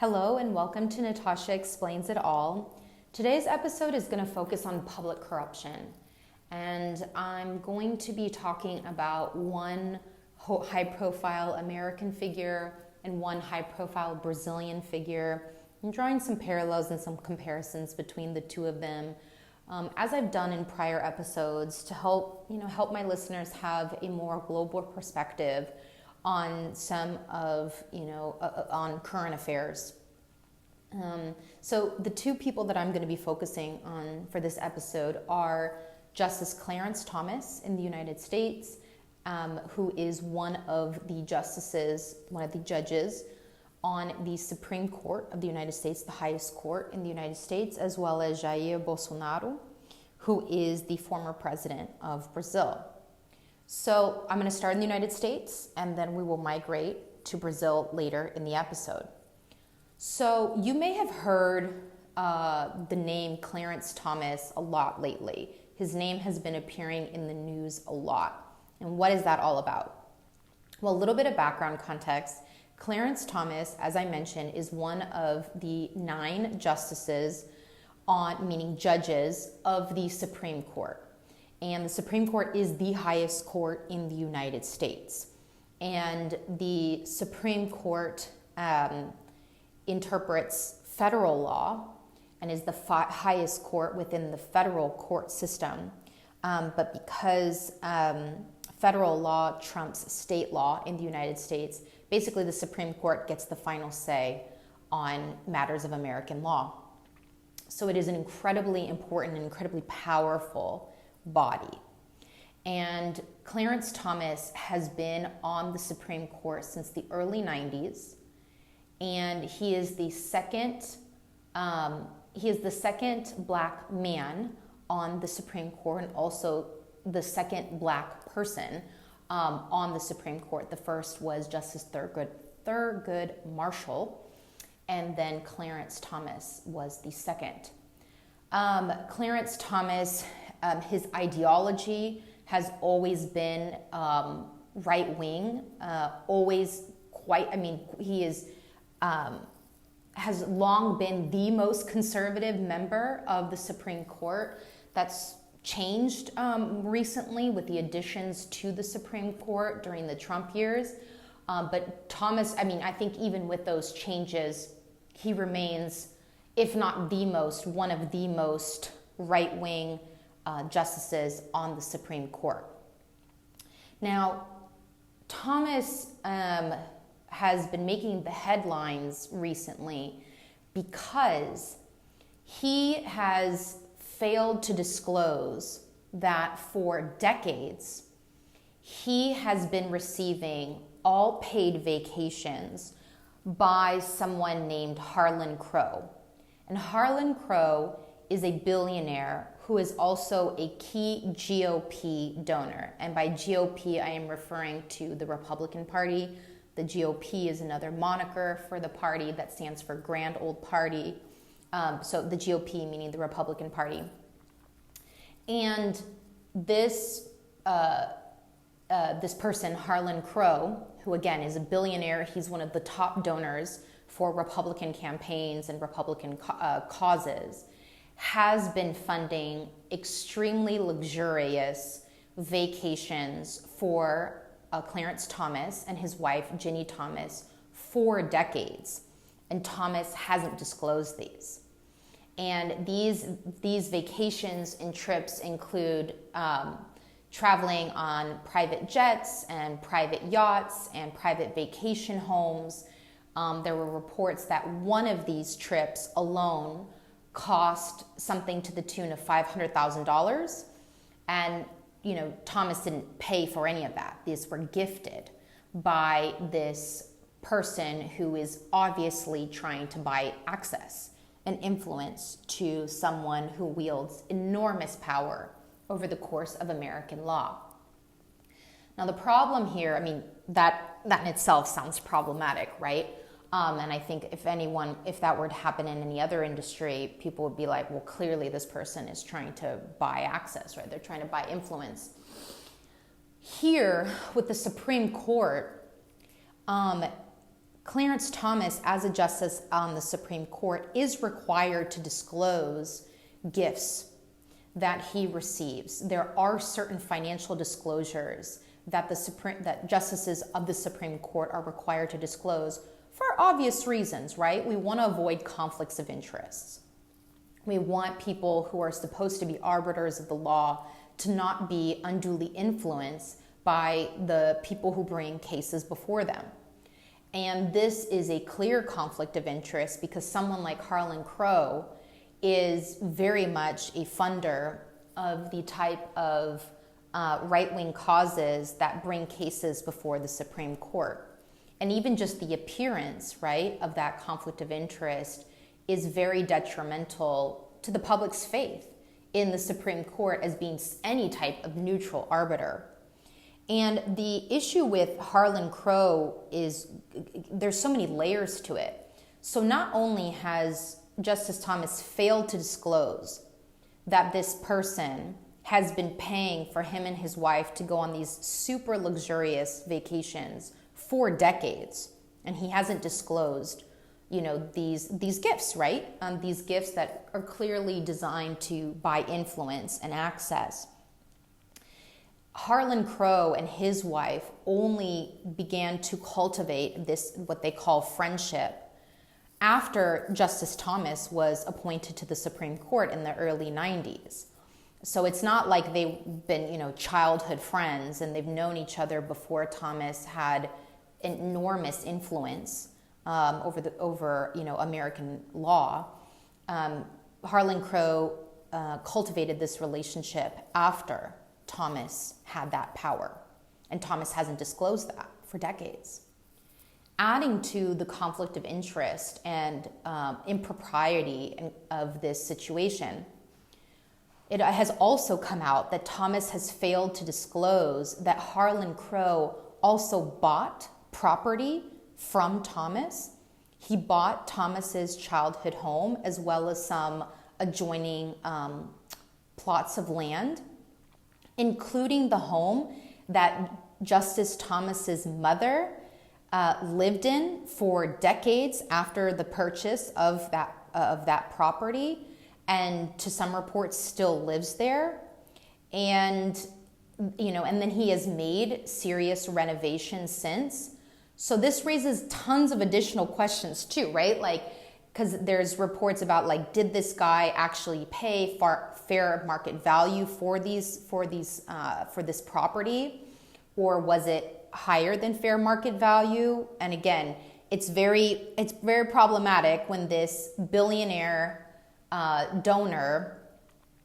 Hello and welcome to Natasha Explains It All. Today's episode is going to focus on public corruption, and I'm going to be talking about one high-profile American figure and one high-profile Brazilian figure. I'm drawing some parallels and some comparisons between the two of them, as I've done in prior episodes, to help my listeners have a more global perspective on some of, on current affairs. So the two people that I'm going to be focusing on for this episode are Justice Clarence Thomas in the United States, who is one of the judges on the Supreme Court of the United States, the highest court in the United States, as well as Jair Bolsonaro, who is the former president of Brazil. So I'm going to start in the United States, and then we will migrate to Brazil later in the episode. So you may have heard the name Clarence Thomas a lot lately. His name has been appearing in the news a lot. And what is that all about? Well, a little bit of background context. Clarence Thomas, as I mentioned, is one of the 9 justices, meaning judges, of the Supreme Court. And the Supreme Court is the highest court in the United States. And the Supreme Court interprets federal law and is the highest court within the federal court system. But because federal law trumps state law in the United States, basically the Supreme Court gets the final say on matters of American law. So it is an incredibly important and incredibly powerful body. And Clarence Thomas has been on the Supreme Court since the early 90s. And he is the second black man on the Supreme Court, and also the second black person on the Supreme Court. The first was Justice Thurgood Marshall, and then Clarence Thomas was the second. Clarence Thomas, his ideology has always been right-wing, he is has long been the most conservative member of the Supreme Court. That's changed recently with the additions to the Supreme Court during the Trump years. But Thomas, I think even with those changes, he remains, if not the most, one of the most right-wing justices on the Supreme Court. Now, Thomas has been making the headlines recently because he has failed to disclose that for decades he has been receiving all paid vacations by someone named Harlan Crow. And Harlan Crow is a billionaire who is also a key GOP donor. And by GOP, I am referring to the Republican Party. The GOP is another moniker for the party that stands for Grand Old Party. So the GOP meaning the Republican Party. And this person, Harlan Crow, who again is a billionaire, he's one of the top donors for Republican campaigns and Republican causes, has been funding extremely luxurious vacations for Clarence Thomas and his wife, Ginny Thomas, for decades. And Thomas hasn't disclosed these. And these vacations and trips include traveling on private jets and private yachts and private vacation homes. There were reports that one of these trips alone cost something to the tune of $500,000. And Thomas didn't pay for any of that. These were gifted by this person who is obviously trying to buy access and influence to someone who wields enormous power over the course of American law. Now, the problem here, that in itself sounds problematic, right? And I think if that were to happen in any other industry, people would be like, well, clearly this person is trying to buy access, right? They're trying to buy influence. Here, with the Supreme Court, Clarence Thomas, as a justice on the Supreme Court, is required to disclose gifts that he receives. There are certain financial disclosures that that justices of the Supreme Court are required to disclose for obvious reasons, right? We want to avoid conflicts of interests. We want people who are supposed to be arbiters of the law to not be unduly influenced by the people who bring cases before them. And this is a clear conflict of interest because someone like Harlan Crow is very much a funder of the type of right-wing causes that bring cases before the Supreme Court. And even just the appearance, right, of that conflict of interest is very detrimental to the public's faith in the Supreme Court as being any type of neutral arbiter. And the issue with Harlan Crow is there's so many layers to it. So not only has Justice Thomas failed to disclose that this person has been paying for him and his wife to go on these super luxurious vacations for decades, and he hasn't disclosed, these gifts, right? These gifts that are clearly designed to buy influence and access. Harlan Crow and his wife only began to cultivate this, what they call friendship, after Justice Thomas was appointed to the Supreme Court in the early 90s. So it's not like they've been, childhood friends and they've known each other before Thomas had enormous influence over American law. Harlan Crow cultivated this relationship after Thomas had that power, and Thomas hasn't disclosed that for decades. Adding to the conflict of interest and impropriety of this situation, it has also come out that Thomas has failed to disclose that Harlan Crow also bought property from Thomas. He bought Thomas's childhood home as well as some adjoining plots of land, including the home that Justice Thomas's mother lived in for decades after the purchase of that property, and to some reports still lives there. And then he has made serious renovations since. So this raises tons of additional questions too, right? Because there's reports about did this guy actually pay fair market value for this property, or was it higher than fair market value? And again, it's very problematic when this billionaire donor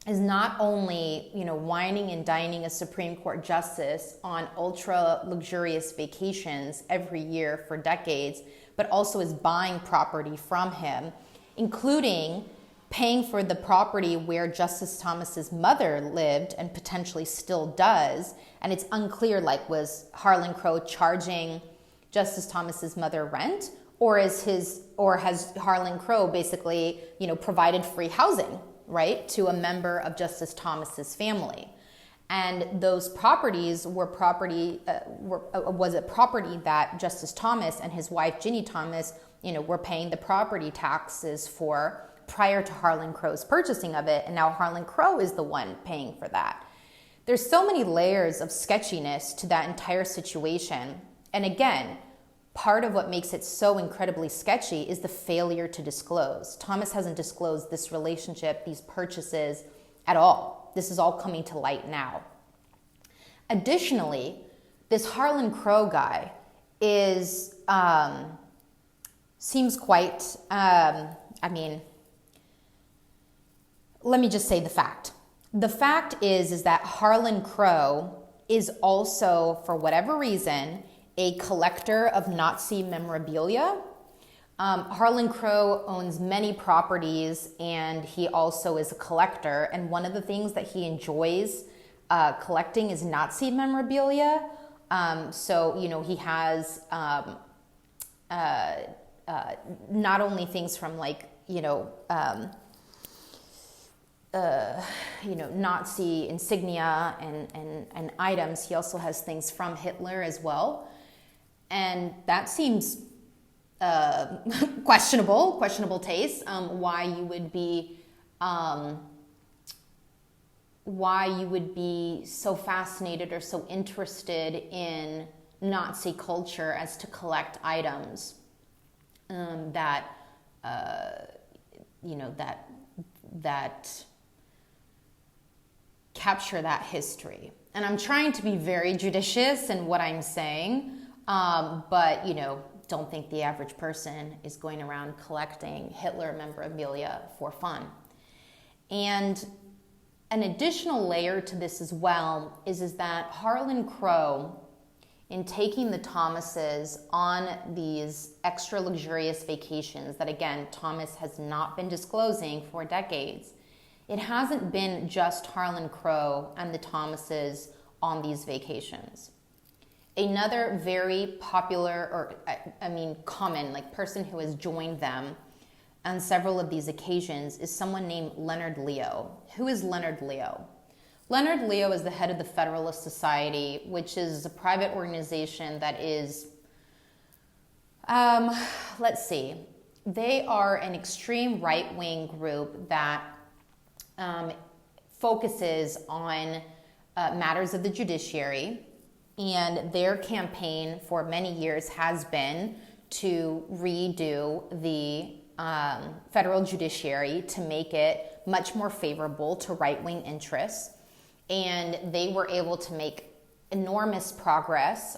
is not only wining and dining a Supreme Court justice on ultra luxurious vacations every year for decades, but also is buying property from him, including paying for the property where Justice Thomas's mother lived and potentially still does. And it's unclear, was Harlan Crow charging Justice Thomas's mother rent, or has Harlan Crow basically, provided free housing, right, to a member of Justice Thomas's family? And those properties was a property that Justice Thomas and his wife Ginny Thomas, were paying the property taxes for prior to Harlan Crow's purchasing of it, and now Harlan Crow is the one paying for that. There's so many layers of sketchiness to that entire situation. And again, part of what makes it so incredibly sketchy is the failure to disclose. Thomas hasn't disclosed this relationship, these purchases at all. This is all coming to light now. Additionally, this Harlan Crow guy seems quite, let me just say the fact. The fact is that Harlan Crow is also, for whatever reason, a collector of Nazi memorabilia. Harlan Crow owns many properties, and he also is a collector. And one of the things that he enjoys collecting is Nazi memorabilia. He has not only things from Nazi insignia and items. He also has things from Hitler as well. And that seems questionable taste, why you would be so fascinated or so interested in Nazi culture as to collect items that capture that history. And I'm trying to be very judicious in what I'm saying, but don't think the average person is going around collecting Hitler memorabilia for fun. And an additional layer to this as well is that Harlan Crow, in taking the Thomases on these extra luxurious vacations that, again, Thomas has not been disclosing for decades, it hasn't been just Harlan Crow and the Thomases on these vacations. Another very popular, common, person who has joined them on several of these occasions is someone named Leonard Leo. Who is Leonard Leo? Leonard Leo is the head of the Federalist Society, which is a private organization that is, they are an extreme right-wing group that focuses on matters of the judiciary, and their campaign for many years has been to redo the federal judiciary to make it much more favorable to right-wing interests. And they were able to make enormous progress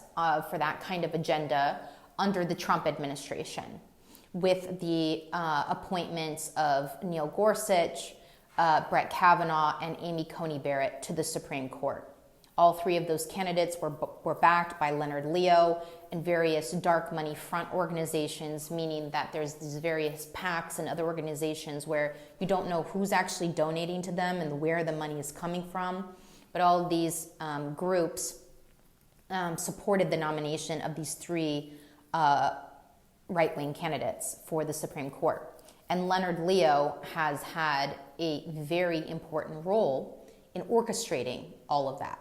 for that kind of agenda under the Trump administration with the appointments of Neil Gorsuch, Brett Kavanaugh, and Amy Coney Barrett to the Supreme Court. All three of those candidates were backed by Leonard Leo and various dark money front organizations, meaning that there's these various PACs and other organizations where you don't know who's actually donating to them and where the money is coming from. But all of these groups supported the nomination of these three right-wing candidates for the Supreme Court. And Leonard Leo has had a very important role in orchestrating all of that.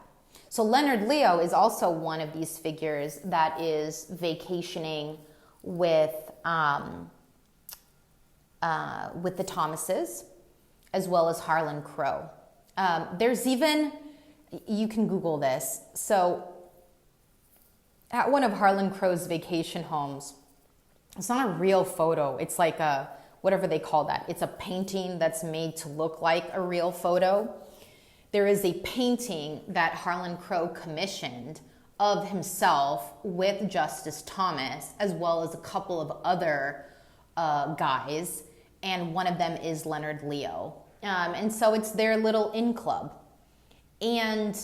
So Leonard Leo is also one of these figures that is vacationing with the Thomases, as well as Harlan Crow. There's even, you can Google this. So at one of Harlan Crow's vacation homes, it's not a real photo. It's like a, whatever they call that. It's a painting that's made to look like a real photo. There is a painting that Harlan Crow commissioned of himself with Justice Thomas, as well as a couple of other guys, and one of them is Leonard Leo. And so it's their little in club. And,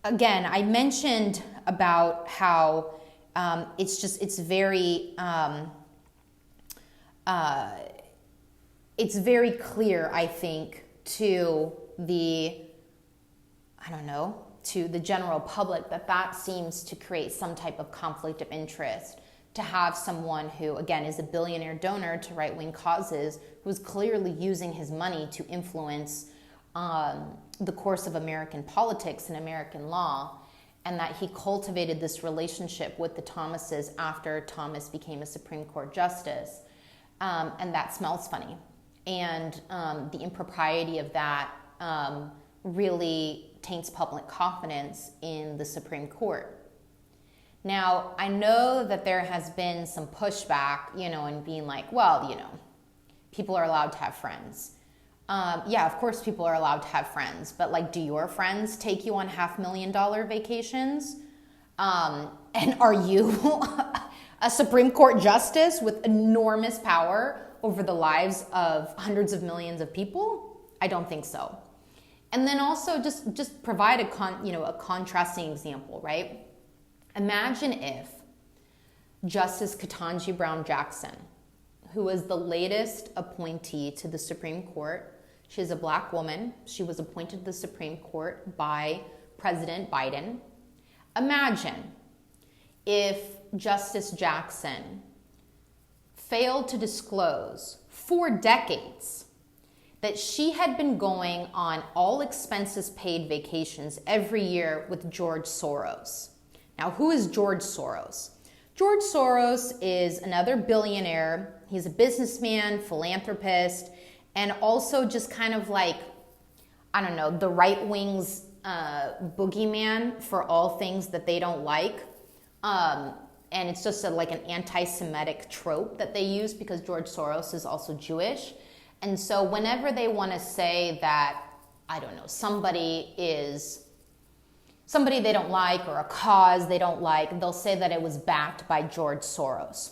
again, I mentioned about how it's very clear, I think, to the general public that seems to create some type of conflict of interest, to have someone who, again, is a billionaire donor to right-wing causes, who's clearly using his money to influence the course of American politics and American law, and that he cultivated this relationship with the Thomases after Thomas became a Supreme Court justice. And that smells funny. And the impropriety of that really taints public confidence in the Supreme Court. Now, I know that there has been some pushback, and being like, well, people are allowed to have friends. Yeah, of course people are allowed to have friends, but do your friends take you on $500,000 vacations? And are you a Supreme Court justice with enormous power over the lives of hundreds of millions of people? I don't think so. And then also just provide a contrasting example, right? Imagine if Justice Ketanji Brown Jackson, who was the latest appointee to the Supreme Court, she is a black woman. She was appointed to the Supreme Court by President Biden. Imagine if Justice Jackson failed to disclose for decades that she had been going on all expenses paid vacations every year with George Soros. Now, who is George Soros? George Soros is another billionaire. He's a businessman, philanthropist, and also just kind of like, I don't know, the right wing's boogeyman for all things that they don't like. And it's just like an anti-Semitic trope that they use because George Soros is also Jewish. And so whenever they want to say that, I don't know, somebody they don't like or a cause they don't like, they'll say that it was backed by George Soros,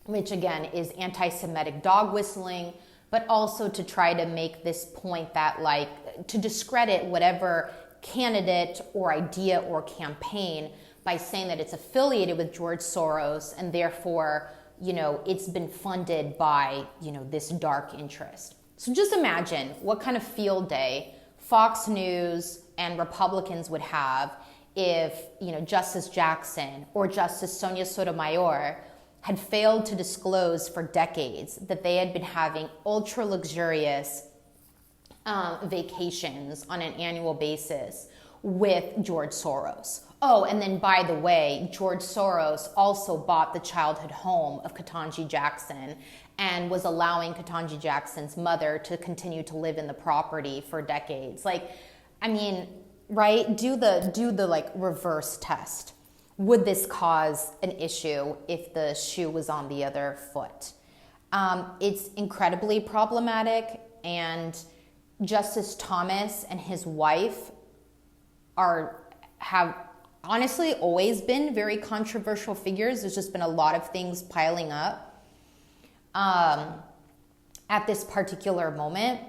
which again is anti-Semitic dog whistling, but also to try to make this point that like to discredit whatever candidate or idea or campaign by saying that it's affiliated with George Soros and therefore, you know, it's been funded by, you know, this dark interest. So just imagine what kind of field day Fox News and Republicans would have if, you know, Justice Jackson or Justice Sonia Sotomayor had failed to disclose for decades that they had been having ultra luxurious vacations on an annual basis with George Soros. Oh, and then by the way, George Soros also bought the childhood home of Ketanji Jackson and was allowing Ketanji Jackson's mother to continue to live in the property for decades. Like, I mean, right? Do the like reverse test. Would this cause an issue if the shoe was on the other foot? It's incredibly problematic, and Justice Thomas and his wife have honestly always been very controversial figures. There's just been a lot of things piling up at this particular moment.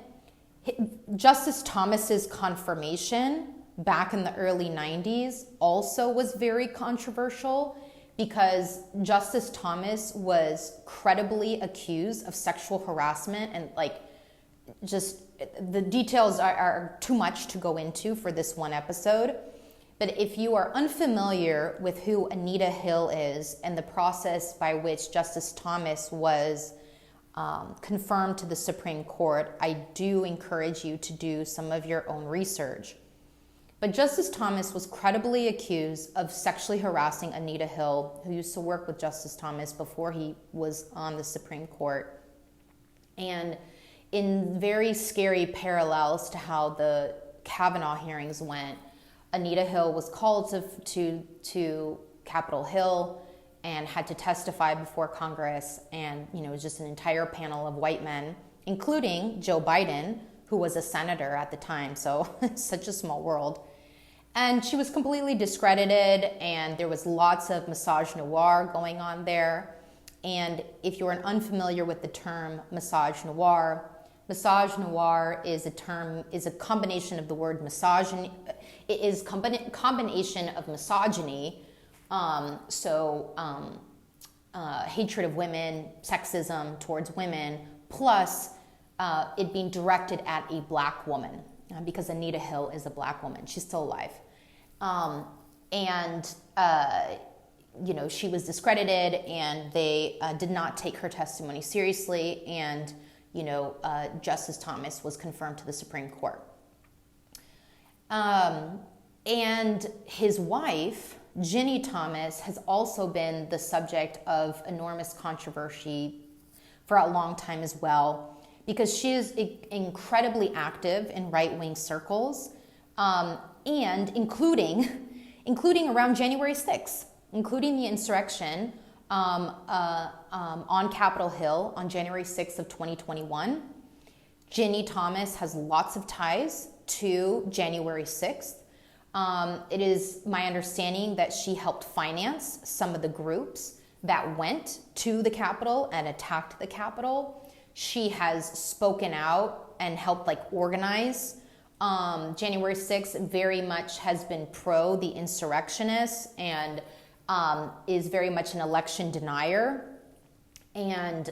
Justice Thomas's confirmation back in the early 90s also was very controversial because Justice Thomas was credibly accused of sexual harassment, and like just the details are too much to go into for this one episode. But if you are unfamiliar with who Anita Hill is and the process by which Justice Thomas was confirmed to the Supreme Court, I do encourage you to do some of your own research. But Justice Thomas was credibly accused of sexually harassing Anita Hill, who used to work with Justice Thomas before he was on the Supreme Court. And in very scary parallels to how the Kavanaugh hearings went, Anita Hill was called to Capitol Hill and had to testify before Congress, and you know, it was just an entire panel of white men, including Joe Biden, who was a senator at the time, so it's such a small world. And she was completely discredited, and there was lots of misogynoir going on there. And if you're unfamiliar with the term misogynoir is a combination of the word misogyny. It is combination of misogyny, hatred of women, sexism towards women, plus it being directed at a black woman, because Anita Hill is a black woman. She's still alive. You know, she was discredited, and they did not take her testimony seriously, and you know, Justice Thomas was confirmed to the Supreme Court. And his wife, Ginny Thomas, has also been the subject of enormous controversy for a long time as well, because she is incredibly active in right-wing circles, and including around January 6th, including the insurrection on Capitol Hill on January 6th of 2021. Ginny Thomas has lots of ties to January 6th. It is my understanding that she helped finance some of the groups that went to the Capitol and attacked the Capitol. She has spoken out and helped organize. January 6th very much has been pro the insurrectionists and is very much an election denier, and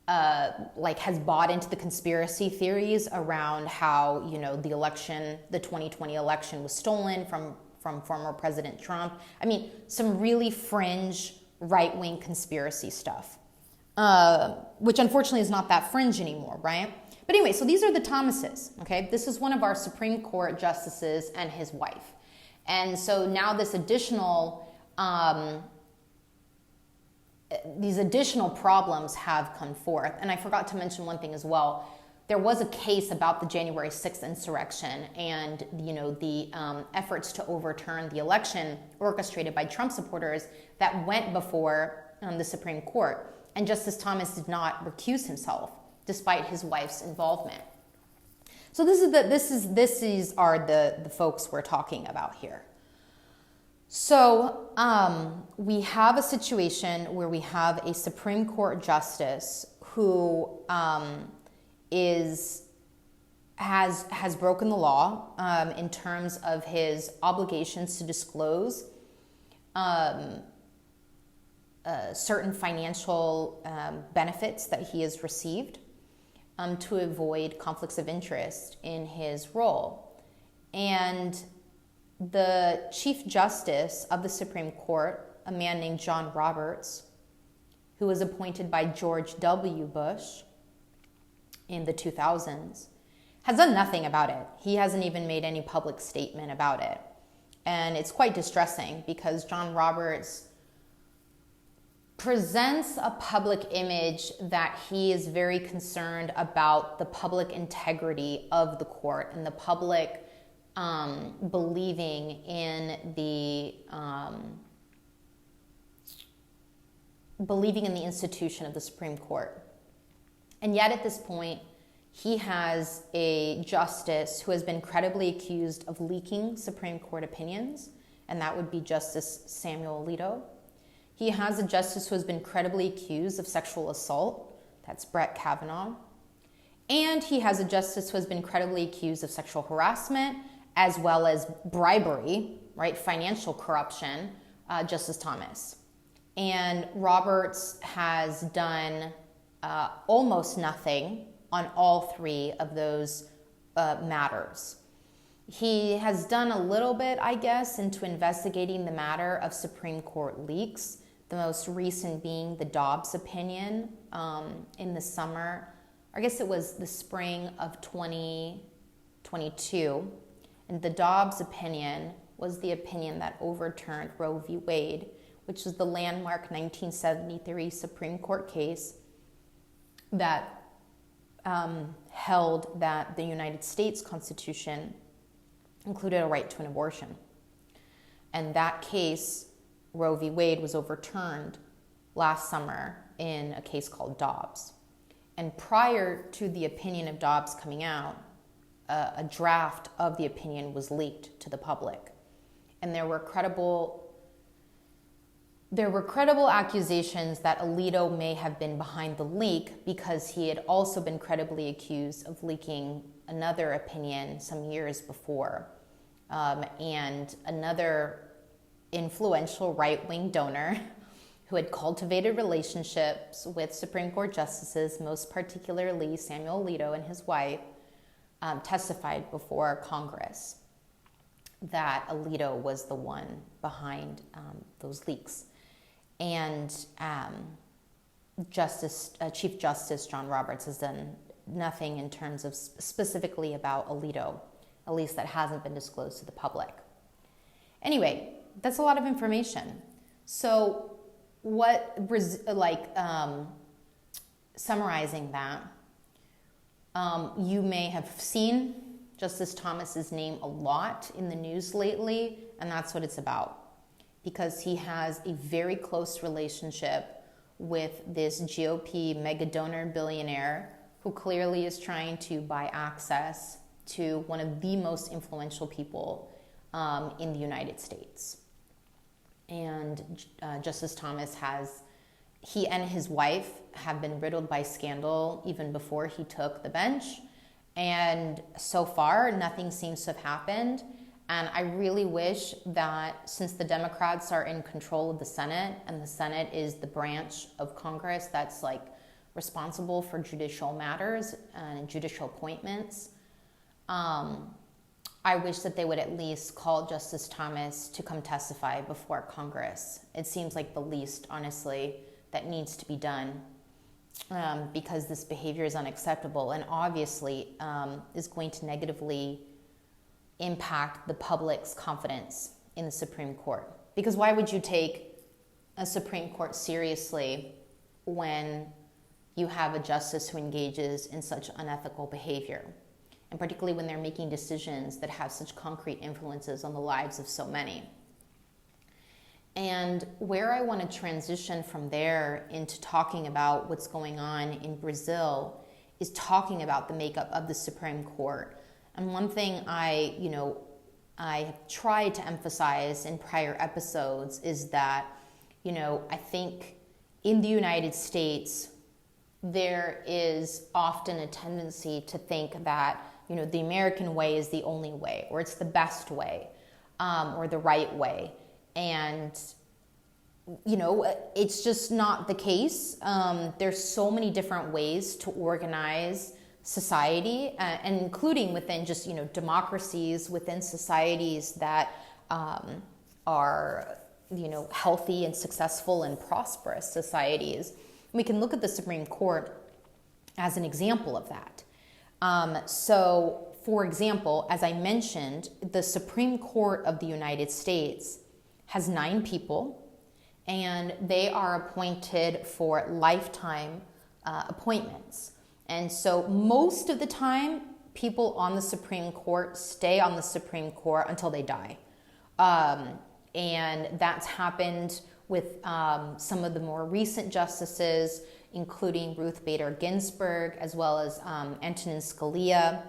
has bought into the conspiracy theories around how, the 2020 election was stolen from former President Trump. I mean, some really fringe right-wing conspiracy stuff, which unfortunately is not that fringe anymore, right? But anyway, so these are the Thomases, okay? This is one of our Supreme Court justices and his wife. And so now this additional these additional problems have come forth. And I forgot to mention one thing as well. There was a case about the January 6th insurrection and, the efforts to overturn the election orchestrated by Trump supporters that went before the Supreme Court. And Justice Thomas did not recuse himself, despite his wife's involvement. So this are the folks we're talking about here. So we have a situation where we have a Supreme Court justice who has broken the law in terms of his obligations to disclose certain financial benefits that he has received to avoid conflicts of interest in his role. And the Chief Justice of the Supreme Court, a man named John Roberts, who was appointed by George W. Bush in the 2000s, has done nothing about it. He hasn't even made any public statement about it. And it's quite distressing because John Roberts presents a public image that he is very concerned about the public integrity of the court and the public believing in the institution of the Supreme Court. And yet at this point, he has a justice who has been credibly accused of leaking Supreme Court opinions, and that would be Justice Samuel Alito. He has a justice who has been credibly accused of sexual assault. That's Brett Kavanaugh. And he has a justice who has been credibly accused of sexual harassment as well as bribery, right, financial corruption, Justice Thomas. And Roberts has done almost nothing on all three of those matters. He has done a little bit, I guess, into investigating the matter of Supreme Court leaks, the most recent being the Dobbs opinion in the summer. I guess it was the spring of 2022. And the Dobbs opinion was the opinion that overturned Roe v. Wade, which was the landmark 1973 Supreme Court case that held that the United States Constitution included a right to an abortion. And that case, Roe v. Wade, was overturned last summer in a case called Dobbs. And prior to the opinion of Dobbs coming out, a draft of the opinion was leaked to the public. And there were credible accusations that Alito may have been behind the leak because he had also been credibly accused of leaking another opinion some years before. And another influential right-wing donor who had cultivated relationships with Supreme Court justices, most particularly Samuel Alito and his wife, testified before Congress that Alito was the one behind those leaks. And Chief Justice John Roberts has done nothing in terms of specifically about Alito, at least that hasn't been disclosed to the public. Anyway, that's a lot of information. So summarizing that, you may have seen Justice Thomas's name a lot in the news lately, and that's what it's about. Because he has a very close relationship with this GOP mega donor billionaire who clearly is trying to buy access to one of the most influential people in the United States. And Justice Thomas he and his wife have been riddled by scandal even before he took the bench. And so far, nothing seems to have happened. And I really wish that since the Democrats are in control of the Senate, and the Senate is the branch of Congress that's responsible for judicial matters and judicial appointments, I wish that they would at least call Justice Thomas to come testify before Congress. It seems like the least, honestly, that needs to be done because this behavior is unacceptable and obviously is going to negatively impact the public's confidence in the Supreme Court. Because why would you take a Supreme Court seriously when you have a justice who engages in such unethical behavior, and particularly when they're making decisions that have such concrete influences on the lives of so many. And where I want to transition from there into talking about what's going on in Brazil is talking about the makeup of the Supreme Court. And one thing I have tried to emphasize in prior episodes is that, I think in the United States, there is often a tendency to think that, the American way is the only way, or it's the best way, or the right way. And, it's just not the case. There's so many different ways to organize society, and including within just, democracies, within societies that are, healthy and successful and prosperous societies. We can look at the Supreme Court as an example of that. So, for example, as I mentioned, the Supreme Court of the United States has 9 people, and they are appointed for lifetime appointments. And so most of the time, people on the Supreme Court stay on the Supreme Court until they die. And that's happened with some of the more recent justices, including Ruth Bader Ginsburg, as well as Antonin Scalia.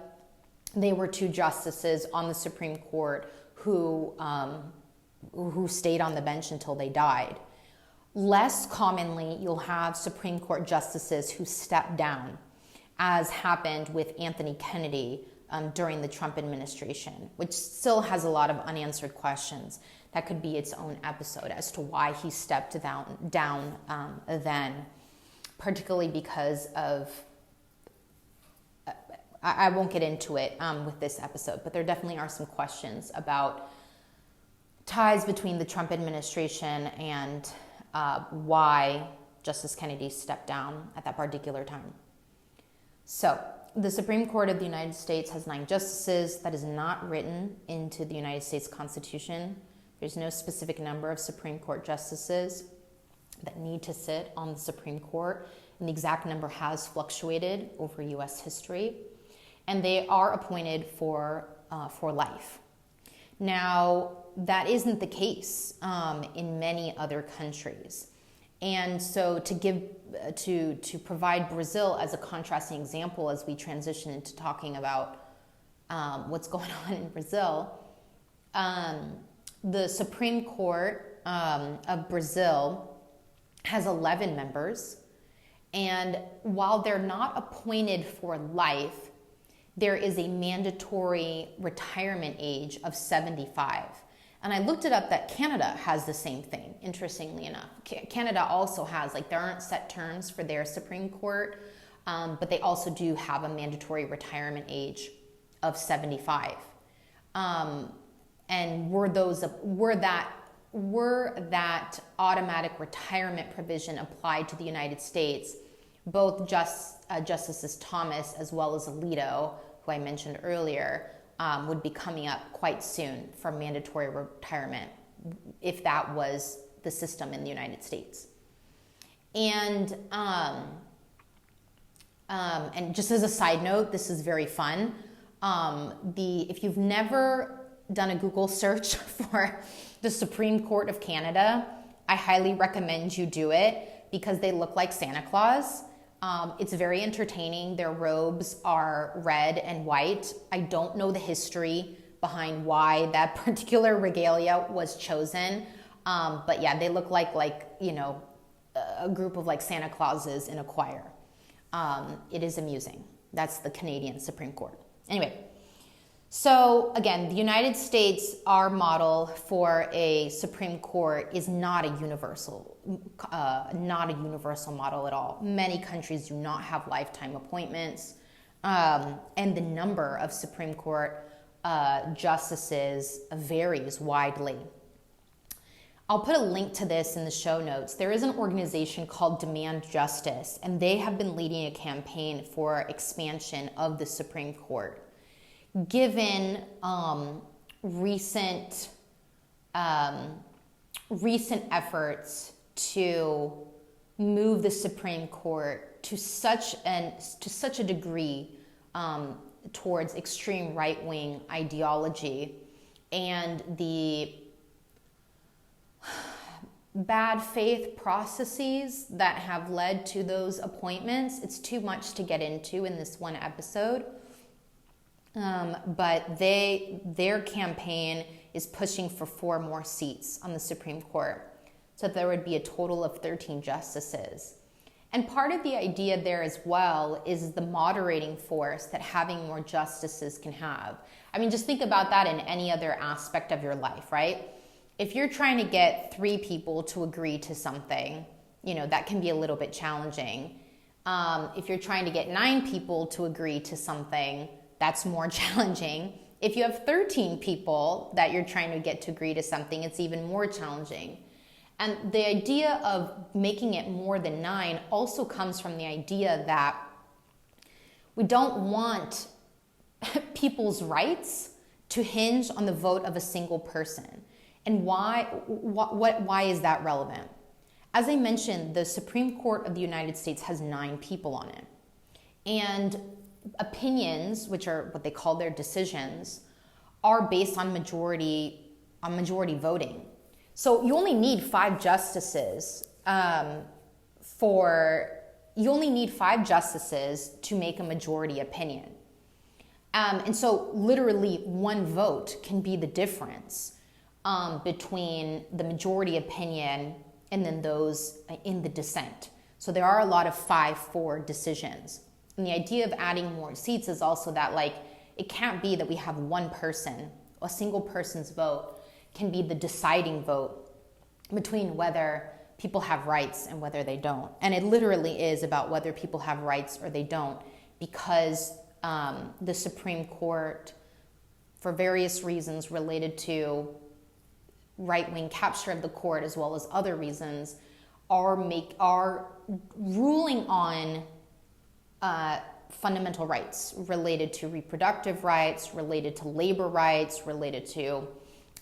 They were 2 justices on the Supreme Court who stayed on the bench until they died. Less commonly, you'll have Supreme Court justices who step down, as happened with Anthony Kennedy during the Trump administration, which still has a lot of unanswered questions. That could be its own episode as to why he stepped down then, particularly because of, I won't get into it with this episode, but there definitely are some questions about ties between the Trump administration and why Justice Kennedy stepped down at that particular time. So, the Supreme Court of the United States has 9 justices. That is not written into the United States Constitution. There's no specific number of Supreme Court justices that need to sit on the Supreme Court, and the exact number has fluctuated over U.S. history. And they are appointed for life. Now, that isn't the case in many other countries. And so to provide Brazil as a contrasting example as we transition into talking about what's going on in Brazil, the Supreme Court of Brazil has 11 members. And while they're not appointed for life, there is a mandatory retirement age of 75. And I looked it up that Canada has the same thing, interestingly enough. Canada also has, there aren't set terms for their Supreme Court, but they also do have a mandatory retirement age of 75. And were that automatic retirement provision applied to the United States, both Justices Thomas as well as Alito, who I mentioned earlier, would be coming up quite soon for mandatory retirement if that was the system in the United States. And just as a side note, this is very fun. If you've never done a Google search for the Supreme Court of Canada, I highly recommend you do it because they look like Santa Claus. It's very entertaining. Their robes are red and white. I don't know the history behind why that particular regalia was chosen. But yeah, they look like a group of Santa Clauses in a choir. It is amusing. That's the Canadian Supreme Court. Anyway, so again, the United States, our model for a Supreme Court is not a universal model at all. Many countries do not have lifetime appointments, and the number of Supreme Court justices varies widely. I'll put a link to this in the show notes. There is an organization called Demand Justice, and they have been leading a campaign for expansion of the Supreme Court. Given recent efforts to move the Supreme Court to such a degree towards extreme right-wing ideology and the bad faith processes that have led to those appointments. It's too much to get into in this one episode. But their campaign is pushing for 4 more seats on the Supreme Court. So there would be a total of 13 justices. And part of the idea there as well is the moderating force that having more justices can have. I mean, just think about that in any other aspect of your life, right? If you're trying to get 3 people to agree to something, that can be a little bit challenging. If you're trying to get 9 people to agree to something, that's more challenging. If you have 13 people that you're trying to get to agree to something, it's even more challenging. And the idea of making it more than 9 also comes from the idea that we don't want people's rights to hinge on the vote of a single person. And why is that relevant? As I mentioned, the Supreme Court of the United States has 9 people on it. And opinions, which are what they call their decisions, are based on majority voting. So you only need 5 justices to make a majority opinion. And so literally 1 vote can be the difference between the majority opinion and then those in the dissent. So there are a lot of 5-4 decisions. And the idea of adding more seats is also that, it can't be that we have 1 person, a single person's vote can be the deciding vote between whether people have rights and whether they don't. And it literally is about whether people have rights or they don't, because the Supreme Court, for various reasons related to right-wing capture of the court as well as other reasons, are ruling on fundamental rights related to reproductive rights, related to labor rights, related to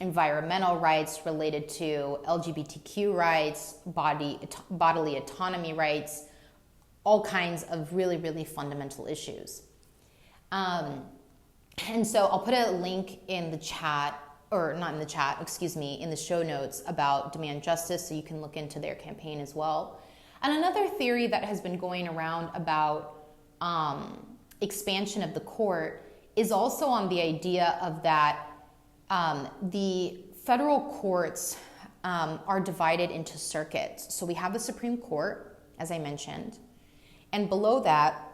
environmental rights, related to LGBTQ rights, bodily autonomy rights, all kinds of really, really fundamental issues. And so I'll put a link in the chat, or not in the chat, in the show notes about Demand Justice, so you can look into their campaign as well. And another theory that has been going around about expansion of the court is also on the idea of that the federal courts are divided into circuits. So we have the Supreme Court, as I mentioned, and below that,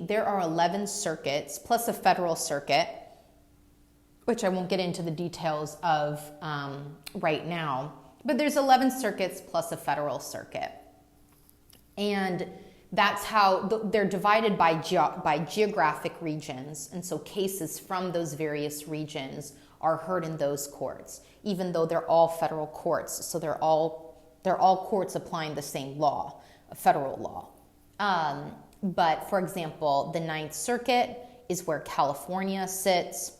there are 11 circuits plus a federal circuit, which I won't get into the details of right now, but there's 11 circuits plus a federal circuit. And that's how they're divided by geographic regions. And so cases from those various regions are heard in those courts, even though they're all federal courts. So they're all courts applying the same law, a federal law. But for example, the 9th Circuit is where California sits.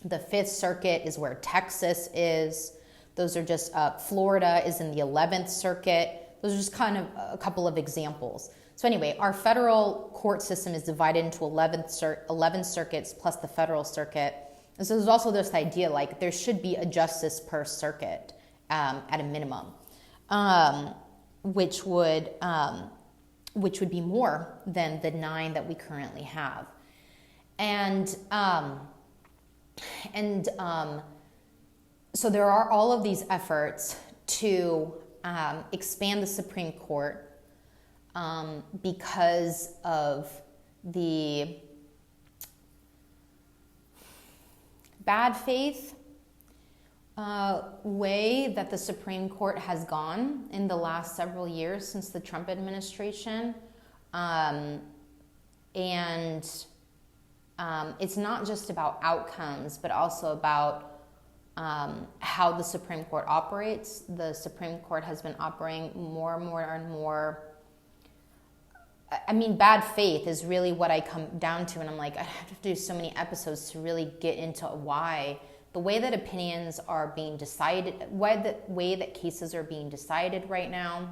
The 5th Circuit is where Texas is. Those are just, Florida is in the 11th Circuit. Those are just kind of a couple of examples. So anyway, our federal court system is divided into 11 circuits plus the federal circuit. And so there's also this idea there should be a justice per circuit at a minimum, which would be more than the 9 that we currently have. So there are all of these efforts to expand the Supreme Court because of the bad faith way that the Supreme Court has gone in the last several years since the Trump administration. It's not just about outcomes, but also about how the Supreme Court operates. The Supreme Court has been operating more and more. I mean, bad faith is really what I come down to, and I'm like, I have to do so many episodes to really get into why the way that opinions are being decided, the way that cases are being decided right now,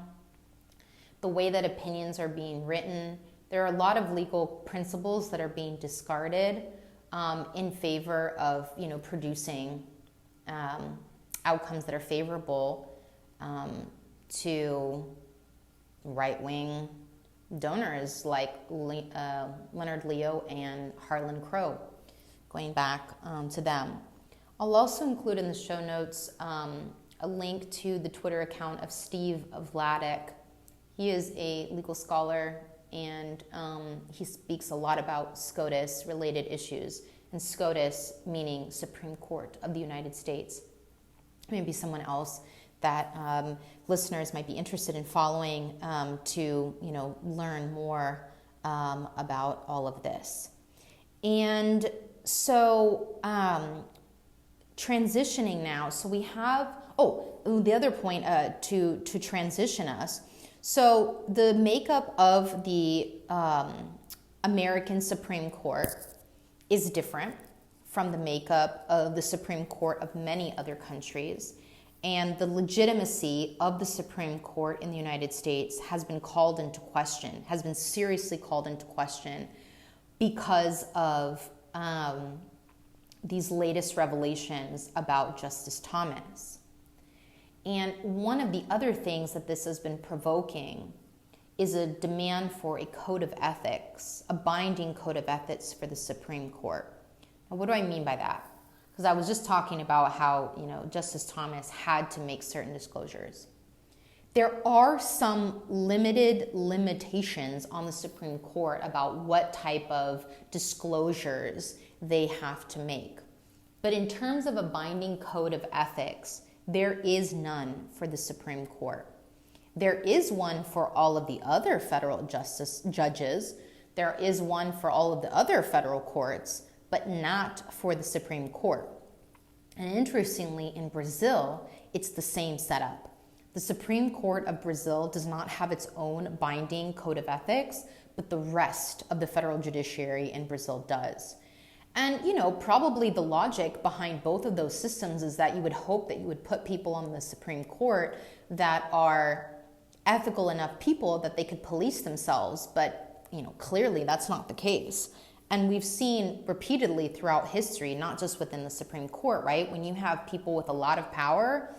the way that opinions are being written, there are a lot of legal principles that are being discarded in favor of, producing outcomes that are favorable to right-wing donors like Leonard Leo and Harlan Crow, going back to them. I'll also include in the show notes a link to the Twitter account of Steve Vladeck. He is a legal scholar, and he speaks a lot about SCOTUS-related issues, and SCOTUS meaning Supreme Court of the United States. Maybe someone else that listeners might be interested in following to learn more about all of this. And so transitioning now, so we have the other point to transition us. So the makeup of the American Supreme Court is different from the makeup of the Supreme Court of many other countries. And the legitimacy of the Supreme Court in the United States has been called into question, has been seriously called into question because of these latest revelations about Justice Thomas. And one of the other things that this has been provoking is a demand for a code of ethics, a binding code of ethics for the Supreme Court. Now, what do I mean by that? Because I was just talking about how, Justice Thomas had to make certain disclosures. There are some limitations on the Supreme Court about what type of disclosures they have to make. But in terms of a binding code of ethics, there is none for the Supreme Court. There is one for all of the other federal judges. There is one for all of the other federal courts, but not for the Supreme Court. And interestingly, in Brazil, it's the same setup. The Supreme Court of Brazil does not have its own binding code of ethics, but the rest of the federal judiciary in Brazil does. And, probably the logic behind both of those systems is that you would hope that you would put people on the Supreme Court that are ethical enough people that they could police themselves. But, clearly that's not the case. And we've seen repeatedly throughout history, not just within the Supreme Court, right? When you have people with a lot of power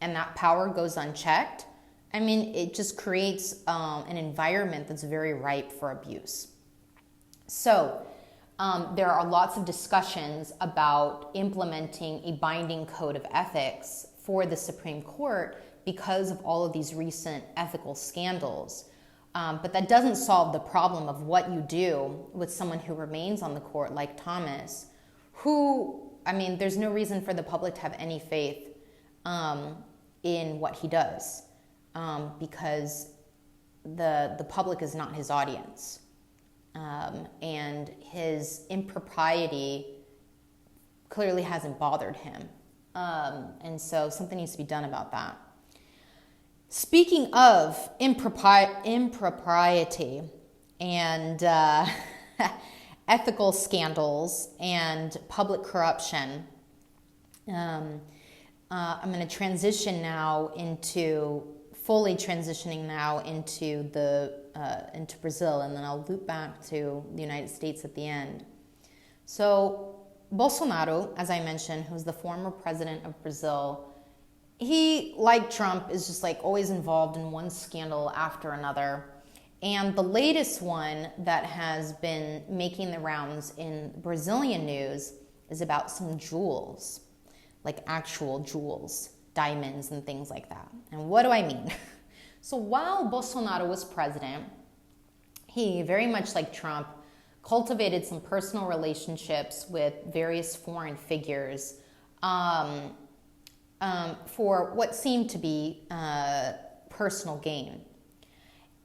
and that power goes unchecked, it just creates an environment that's very ripe for abuse. So there are lots of discussions about implementing a binding code of ethics for the Supreme Court because of all of these recent ethical scandals. But that doesn't solve the problem of what you do with someone who remains on the court like Thomas, who, there's no reason for the public to have any faith in what he does because the public is not his audience. And his impropriety clearly hasn't bothered him. And so something needs to be done about that. Speaking of impropriety and ethical scandals and public corruption, I'm going to transition now fully transitioning now into Brazil, and then I'll loop back to the United States at the end. So Bolsonaro, as I mentioned, who's the former president of Brazil, he, like Trump, is just always involved in one scandal after another. And the latest one that has been making the rounds in Brazilian news is about some jewels, like actual jewels, diamonds and things like that. And what do I mean? So while Bolsonaro was president, he, very much like Trump, cultivated some personal relationships with various foreign figures for what seemed to be personal gain,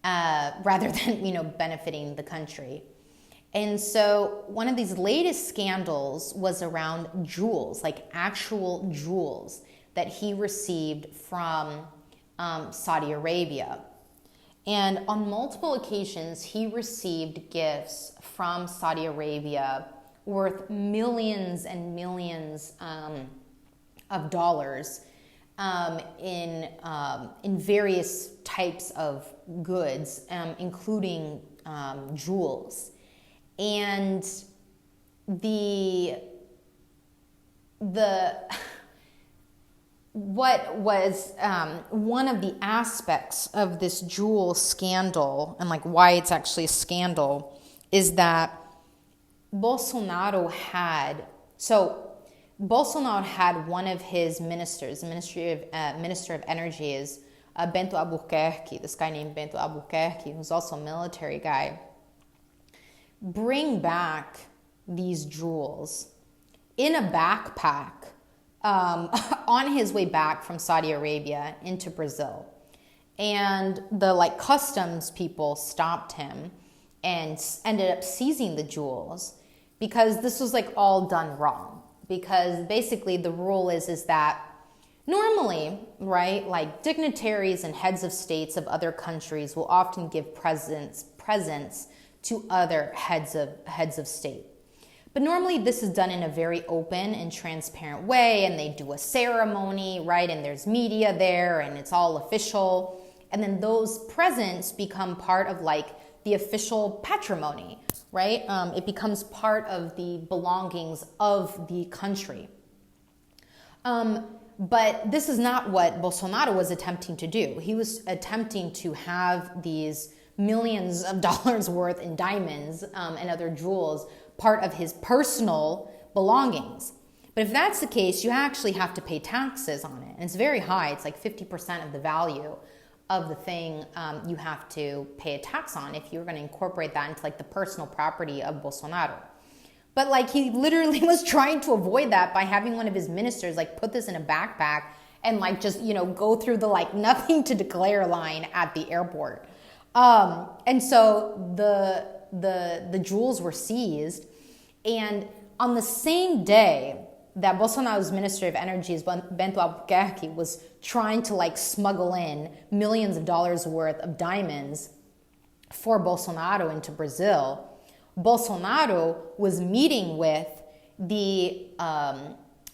rather than benefiting the country. And so one of these latest scandals was around jewels, like actual jewels that he received from Saudi Arabia. And on multiple occasions, he received gifts from Saudi Arabia worth millions and millions of dollars in various types of goods, including jewels. And what was one of the aspects of this jewel scandal, and like why it's actually a scandal, is that Bolsonaro had one of his ministers, the Minister of Energy is Bento Albuquerque, this guy named Bento Albuquerque, who's also a military guy, bring back these jewels in a backpack on his way back from Saudi Arabia into Brazil. And the customs people stopped him and ended up seizing the jewels because this was all done wrong. Because basically the rule is that normally, right, dignitaries and heads of states of other countries will often give presents to other heads of state. But normally this is done in a very open and transparent way, and they do a ceremony, right? And there's media there, and it's all official. And then those presents become part of the official patrimony, right? It becomes part of the belongings of the country. But this is not what Bolsonaro was attempting to do. He was attempting to have these millions of dollars worth in diamonds and other jewels part of his personal belongings. But if that's the case, you actually have to pay taxes on it. And it's very high. It's 50% of the value of the thing you have to pay a tax on if you're going to incorporate that into the personal property of Bolsonaro. But he literally was trying to avoid that by having one of his ministers put this in a backpack and just go through the nothing to declare line at the airport. And so the jewels were seized, and on the same day that Bolsonaro's Minister of Energy, Bento Albuquerque, was trying to smuggle in millions of dollars worth of diamonds for Bolsonaro into Brazil, Bolsonaro was meeting with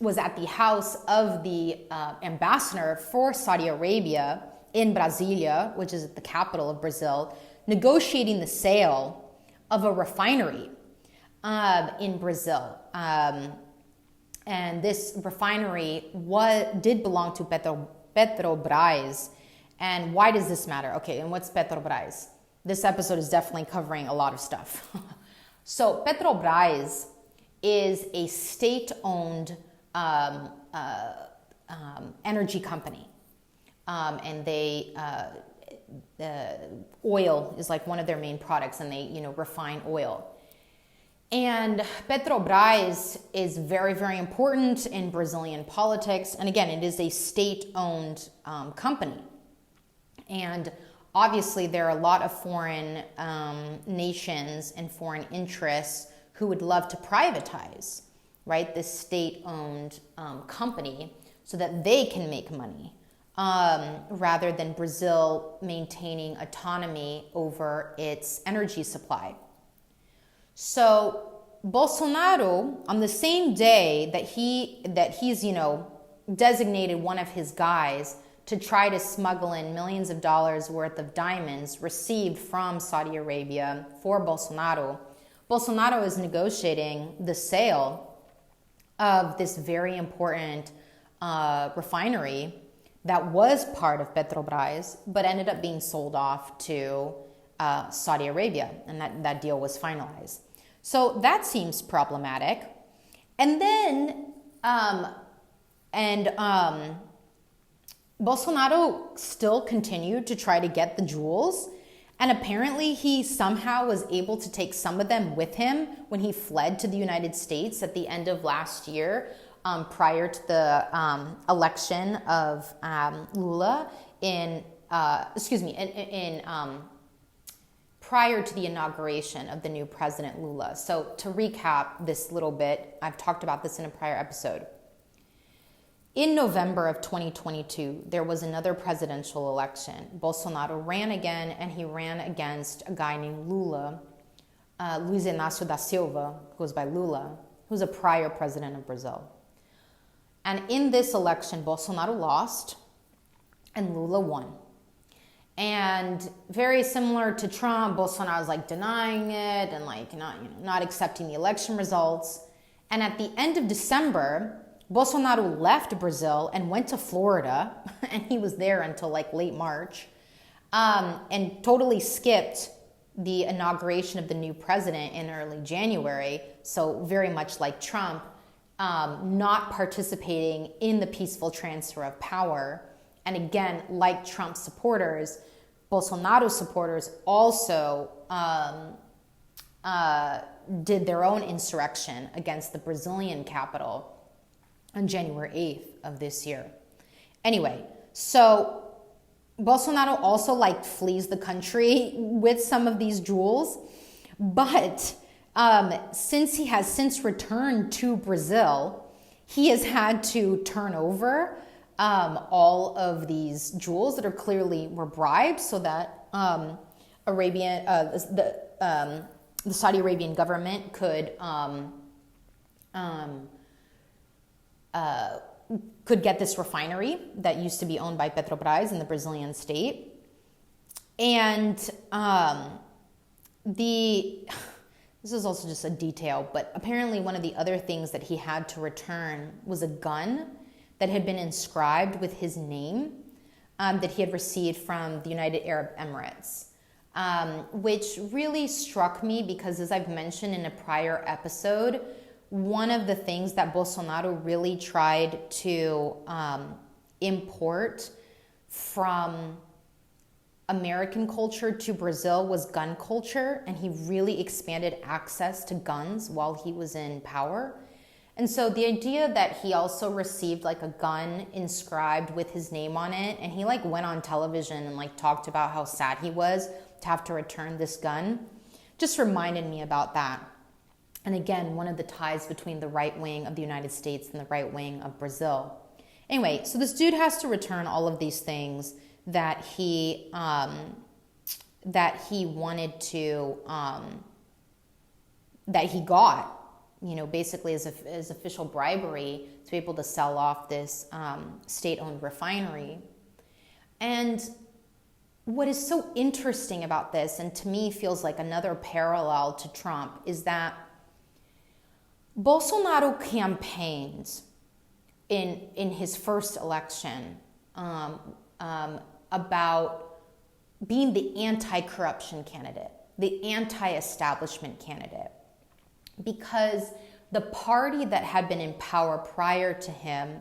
was at the house of the ambassador for Saudi Arabia in Brasilia, which is the capital of Brazil, negotiating the sale of a refinery in Brazil. And this refinery did belong to Petrobras. And why does this matter? Okay, and what's Petrobras? This episode is definitely covering a lot of stuff. So Petrobras is a state-owned energy company. And they oil is one of their main products, and they refine oil. And Petrobras is very, very important in Brazilian politics. And again, it is a state-owned company. And obviously, there are a lot of foreign nations and foreign interests who would love to privatize, right, this state-owned company so that they can make money, rather than Brazil maintaining autonomy over its energy supply. So Bolsonaro, on the same day that he's designated one of his guys to try to smuggle in millions of dollars worth of diamonds received from Saudi Arabia for Bolsonaro, Bolsonaro is negotiating the sale of this very important refinery that was part of Petrobras, but ended up being sold off to Saudi Arabia, and that deal was finalized. So that seems problematic. And then, Bolsonaro still continued to try to get the jewels, and apparently he somehow was able to take some of them with him when he fled to the United States at the end of last year, prior to the election of Lula prior to the inauguration of the new president Lula. So to recap this little bit, I've talked about this in a prior episode. In November of 2022, there was another presidential election. Bolsonaro ran again, and he ran against a guy named Lula, Luiz Inácio da Silva, who goes by Lula, who's a prior president of Brazil. And in this election, Bolsonaro lost and Lula won. And very similar to Trump, Bolsonaro was like denying it and like not accepting the election results. And at the end of December, Bolsonaro left Brazil and went to Florida, and he was there until like late March, and totally skipped the inauguration of the new president in early January. So very much like Trump, not participating in the peaceful transfer of power. And again, like Trump supporters, Bolsonaro supporters also did their own insurrection against the Brazilian capital on January 8th of this year. Anyway, so Bolsonaro also like flees the country with some of these jewels, but since he has since returned to Brazil, he has had to turn over all of these jewels that are clearly were bribed, so that the Saudi Arabian government could get this refinery that used to be owned by Petrobras in the Brazilian state. And this is also just a detail, but apparently one of the other things that he had to return was a gun that had been inscribed with his name that he had received from the United Arab Emirates, which really struck me because, as I've mentioned in a prior episode, one of the things that Bolsonaro really tried to import from American culture to Brazil was gun culture, and he really expanded access to guns while he was in power. And so the idea that he also received like a gun inscribed with his name on it, and he like went on television and like talked about how sad he was to have to return this gun, just reminded me about that. And again, one of the ties between the right wing of the United States and the right wing of Brazil. Anyway, so this dude has to return all of these things that he wanted to, that he got, basically as official bribery to be able to sell off this state-owned refinery. And what is so interesting about this, and to me feels like another parallel to Trump, is that Bolsonaro campaigned in his first election about being the anti-corruption candidate, the anti-establishment candidate, because the party that had been in power prior to him,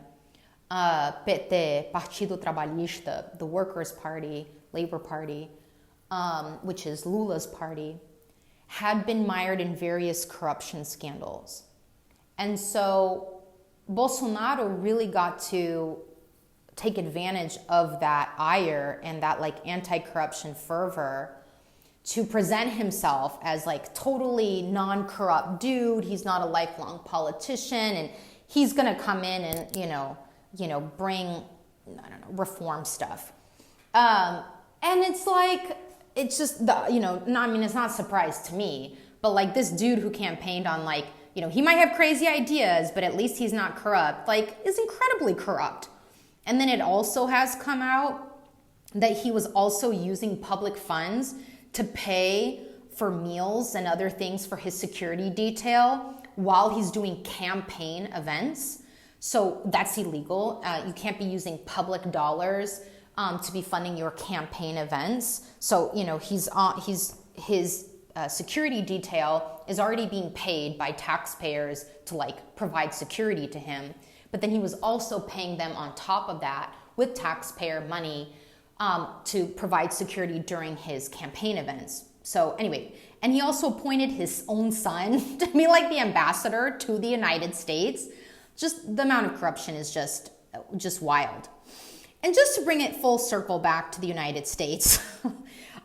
PT, Partido Trabalhista, the Workers' Party, Labor Party, which is Lula's party, had been mired in various corruption scandals. And so Bolsonaro really got to take advantage of that ire and that like anti-corruption fervor to present himself as like totally non-corrupt dude. He's not a lifelong politician, and he's gonna come in and bring reform stuff. And it's like, it's just it's not a surprise to me, but like this dude who campaigned on like, he might have crazy ideas, but at least he's not corrupt, like is incredibly corrupt. And then it also has come out that he was also using public funds to pay for meals and other things for his security detail while he's doing campaign events. So that's illegal. You can't be using public dollars to be funding your campaign events. So, his security detail is already being paid by taxpayers to like provide security to him. But then he was also paying them on top of that with taxpayer money to provide security during his campaign events. So anyway, and he also appointed his own son to be like the ambassador to the United States. Just the amount of corruption is just wild. And just to bring it full circle back to the United States,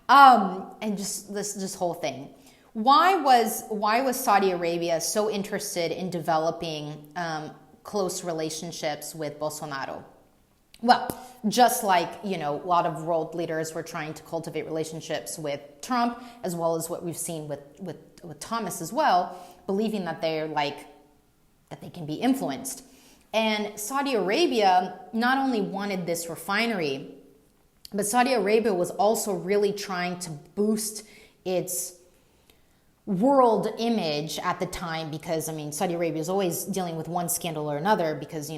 and just this whole thing. Why was Saudi Arabia so interested in developing close relationships with Bolsonaro? Well, just like, a lot of world leaders were trying to cultivate relationships with Trump, as well as what we've seen with Thomas as well, believing that that they can be influenced. And Saudi Arabia not only wanted this refinery, but Saudi Arabia was also really trying to boost its world image at the time, because Saudi Arabia is always dealing with one scandal or another, because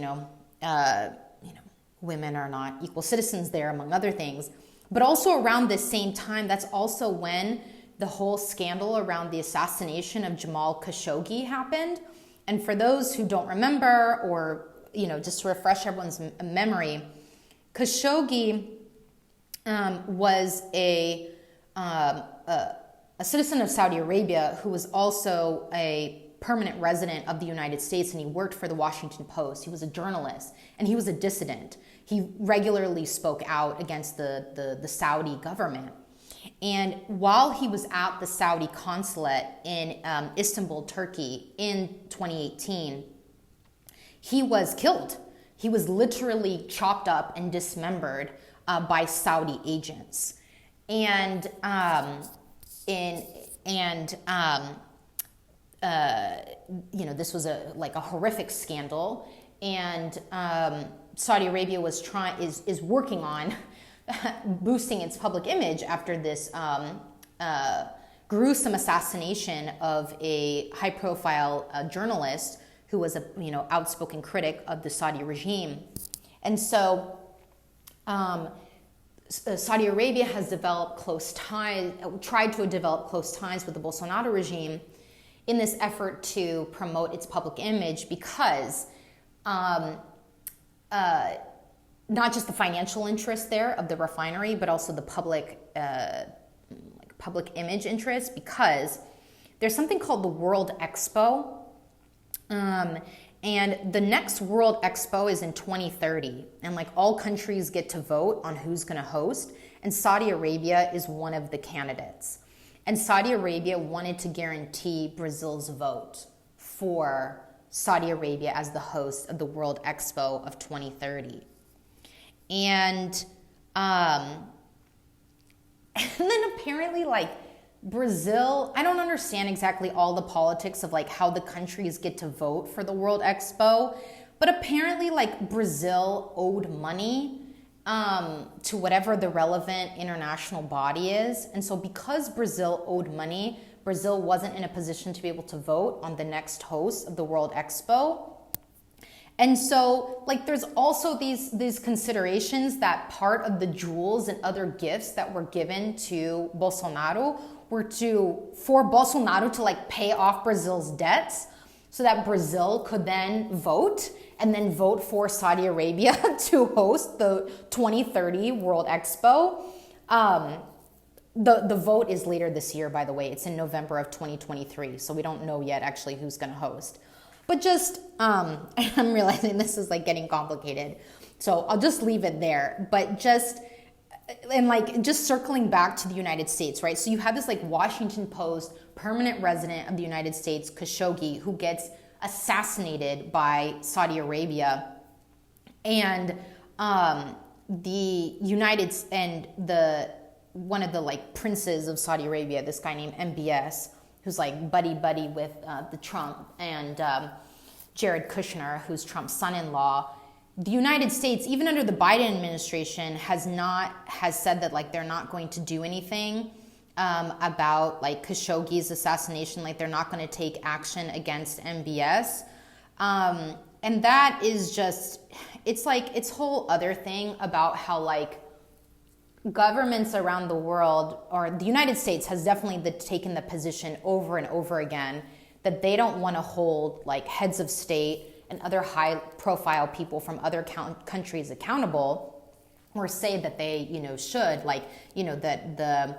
women are not equal citizens there, among other things. But also around this same time, that's also when the whole scandal around the assassination of Jamal Khashoggi happened. And for those who don't remember, or just to refresh everyone's memory, Khashoggi was a citizen of Saudi Arabia who was also a permanent resident of the United States, and he worked for the Washington Post. He was a journalist, and he was a dissident. He regularly spoke out against the Saudi government. And while he was at the Saudi consulate in Istanbul, Turkey in 2018, he was killed. He was literally chopped up and dismembered by Saudi agents. And this was a horrific scandal, and Saudi Arabia is working on boosting its public image after this gruesome assassination of a high-profile journalist who was a outspoken critic of the Saudi regime. And so Saudi Arabia has tried to develop close ties with the Bolsonaro regime in this effort to promote its public image, because not just the financial interest there of the refinery, but also the public image interest, because there's something called the World Expo. And the next World Expo is in 2030. And all countries get to vote on who's going to host. And Saudi Arabia is one of the candidates. And Saudi Arabia wanted to guarantee Brazil's vote for Saudi Arabia as the host of the World Expo of 2030. And then apparently Brazil, I don't understand exactly all the politics of how the countries get to vote for the World Expo, but apparently Brazil owed money to whatever the relevant international body is. And so because Brazil owed money, Brazil wasn't in a position to be able to vote on the next host of the World Expo. And so there's also these considerations that part of the jewels and other gifts that were given to Bolsonaro were for Bolsonaro to pay off Brazil's debts, so that Brazil could then vote for Saudi Arabia to host the 2030 World Expo. The vote is later this year, by the way. It's in November of 2023, so we don't know yet actually who's going to host. But just, I'm realizing this is getting complicated, so I'll just leave it there. But just circling back to the United States, right? So you have this Washington Post permanent resident of the United States, Khashoggi, who gets assassinated by Saudi Arabia, and one of the princes of Saudi Arabia, this guy named MBS, who's buddy with the Trump, and Jared Kushner, who's Trump's son-in-law. The United States, even under the Biden administration, has said that they're not going to do anything about Khashoggi's assassination. They're not going to take action against MBS, and that is just it's whole other thing about how governments around the world, or the United States has definitely taken the position over and over again that they don't want to hold heads of state and other high-profile people from other countries accountable, or say that they, should, that the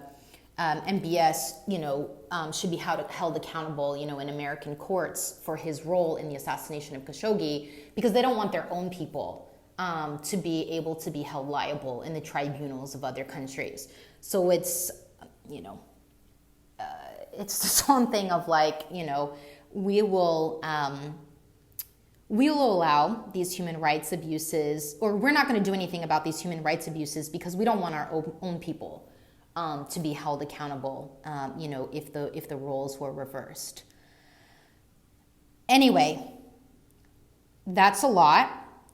MBS, should be held accountable, in American courts for his role in the assassination of Khashoggi, because they don't want their own people to be able to be held liable in the tribunals of other countries. So it's, it's this whole thing of we will we will allow these human rights abuses, or we're not going to do anything about these human rights abuses because we don't want our own people to be held accountable, if the roles were reversed. Anyway, that's a lot.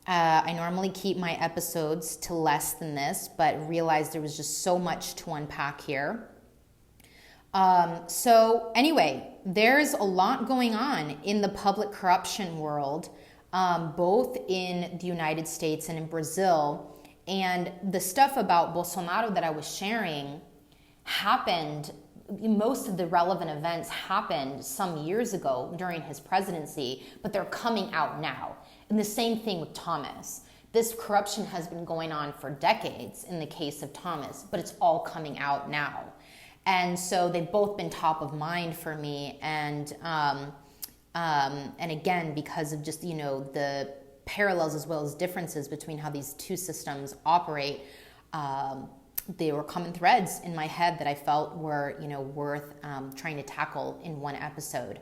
I normally keep my episodes to less than this, but realized there was just so much to unpack here. So anyway, there's a lot going on in the public corruption world, both in the United States and in Brazil. And the stuff about Bolsonaro that I was sharing happened, most of the relevant events happened some years ago during his presidency, but they're coming out now. And the same thing with Thomas. This corruption has been going on for decades in the case of Thomas, but it's all coming out now. And so they've both been top of mind for me. And again, because of just, the parallels as well as differences between how these two systems operate, they were common threads in my head that I felt were, worth trying to tackle in one episode.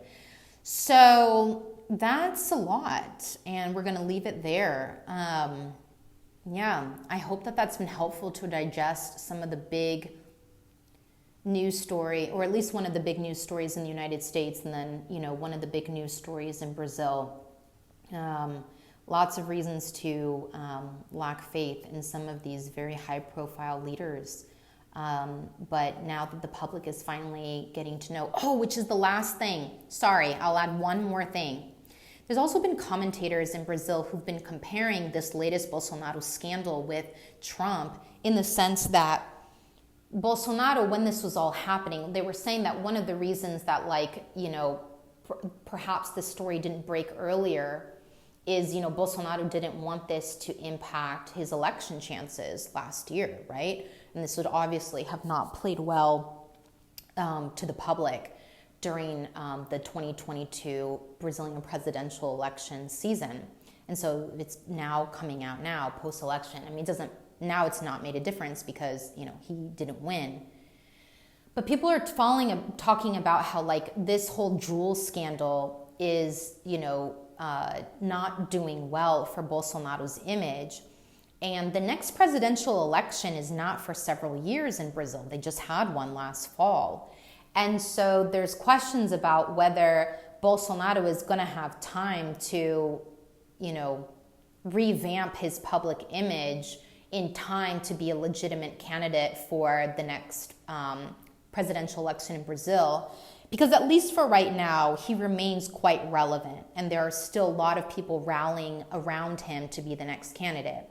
So that's a lot, and we're going to leave it there. I hope that that's been helpful to digest some of the big news story, or at least one of the big news stories in the United States, and then, one of the big news stories in Brazil. Lots of reasons to lack faith in some of these very high-profile leaders. But now that the public is finally getting to know, which is the last thing. Sorry, I'll add one more thing. There's also been commentators in Brazil who've been comparing this latest Bolsonaro scandal with Trump, in the sense that Bolsonaro, when this was all happening, they were saying that one of the reasons that, perhaps the story didn't break earlier is, Bolsonaro didn't want this to impact his election chances last year, right? And this would obviously have not played well to the public during the 2022 Brazilian presidential election season. And so it's now coming out now, post-election. I mean, now it's not made a difference because, he didn't win. But people are talking about how, this whole Juul scandal is, not doing well for Bolsonaro's image. And the next presidential election is not for several years in Brazil. They just had one last fall. And so there's questions about whether Bolsonaro is going to have time to, revamp his public image in time to be a legitimate candidate for the next presidential election in Brazil. Because at least for right now, he remains quite relevant, and there are still a lot of people rallying around him to be the next candidate.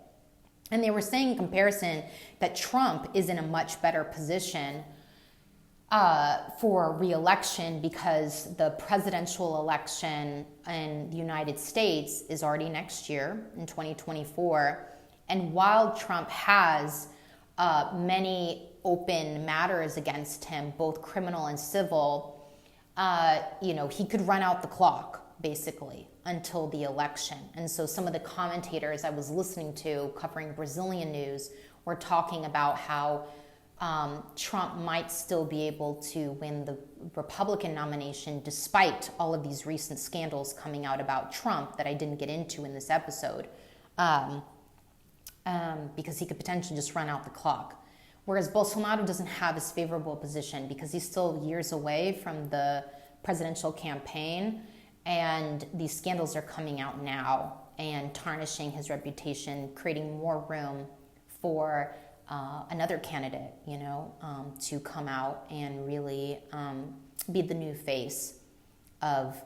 And they were saying in comparison that Trump is in a much better position for re-election because the presidential election in the United States is already next year in 2024. And while Trump has many open matters against him, both criminal and civil, he could run out the clock, basically, until the election. And so some of the commentators I was listening to covering Brazilian news were talking about how Trump might still be able to win the Republican nomination despite all of these recent scandals coming out about Trump that I didn't get into in this episode, because he could potentially just run out the clock. Whereas Bolsonaro doesn't have as favorable position because he's still years away from the presidential campaign, and these scandals are coming out now and tarnishing his reputation, creating more room for another candidate, to come out and really be the new face of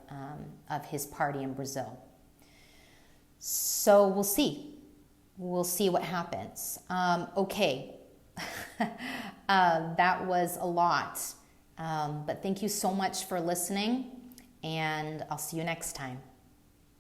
his party in Brazil. So we'll see. We'll see what happens. Okay. That was a lot. But thank you so much for listening, and I'll see you next time.